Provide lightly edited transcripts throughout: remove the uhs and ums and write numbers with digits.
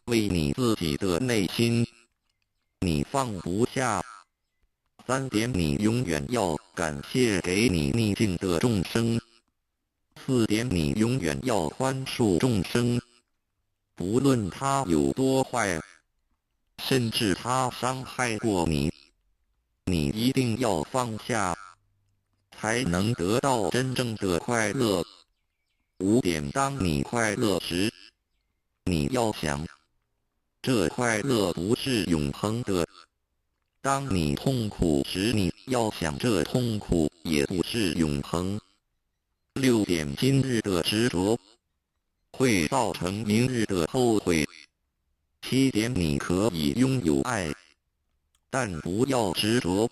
为你自己的内心，你放不下。3点，你永远要感谢给你逆境的众生。4点，你永远要宽恕众生，不论他有多坏，甚至他伤害过你，你一定要放下，才能得到真正的快乐。5点，当你快乐时，你要想，这快乐不是永恒的。当你痛苦时，你要想，这痛苦也不是永恒。6点，今日的执着会造成明日的后悔。7点，你可以拥有爱，但不要执着，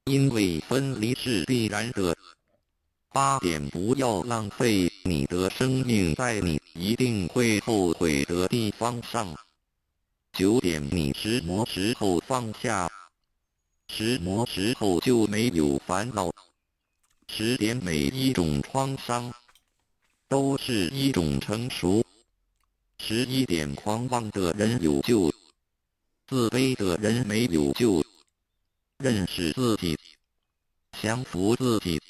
因为分离是必然的。8点，不要浪费你的生命在你一定会后悔的地方上。9点，你石磨时候放下，石磨时候就没有烦恼。10点，每一种创伤都是一种成熟。11点，狂妄的人有救，自卑的人没有救。认识自己，降服自己，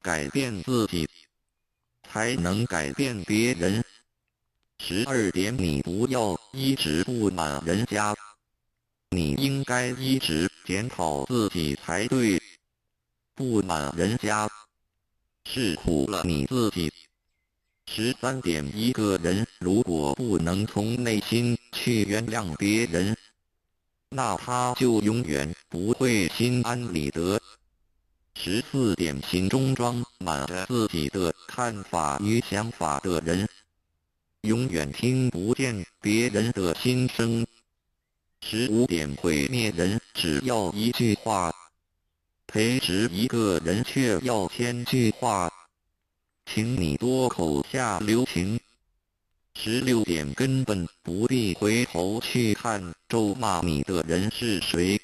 改变自己，才能改变别人。12点，你不要一直不满人家，你应该一直检讨自己才对。不满人家，是苦了你自己。13点，一个人如果不能从内心去原谅别人，那他就永远不会心安理得。14点，心中装满着自己的看法与想法的人，永远听不见别人的心声。15点，毁灭人只要一句话，培植一个人却要1000句话，请你多口下留情。16点，根本不必回头去看咒骂你的人是谁。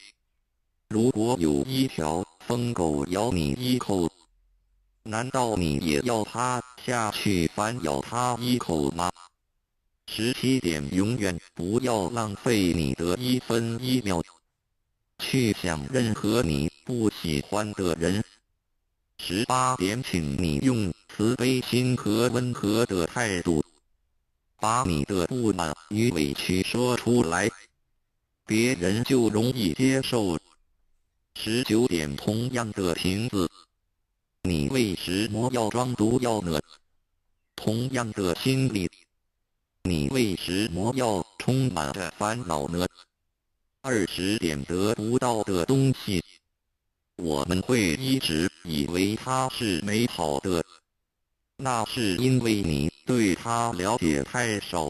如果有一条疯狗咬你一口，难道你也要趴下去反咬它一口吗？17点，永远不要浪费你的1分1秒去想任何你不喜欢的人。18点，请你用慈悲心和温和的态度，把你的不满与委屈说出来，别人就容易接受。19点，同样的瓶子，你为什么要装毒药呢？同样的心理，你为什么要充满着烦恼呢？20点，得不到的东西，我们会一直以为它是美好的，那是因为你对它了解太少，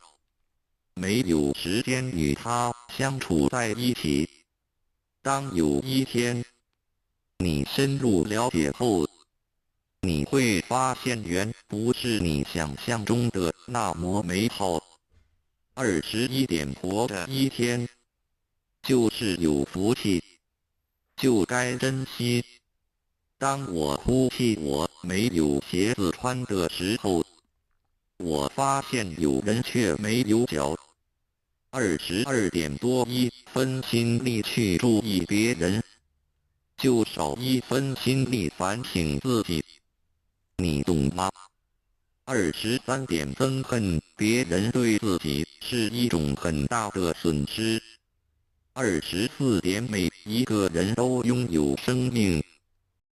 没有时间与它相处在一起。当有一天你深入了解后，你会发现原不是你想象中的那么美好。21点，活着一天就是有福气，就该珍惜。当我哭泣我没有鞋子穿的时候，我发现有人却没有脚。22点，多1分心力去注意别人，就少1分心力反省自己，你懂吗？23点，憎恨别人对自己是一种很大的损失。24点，每一个人都拥有生命，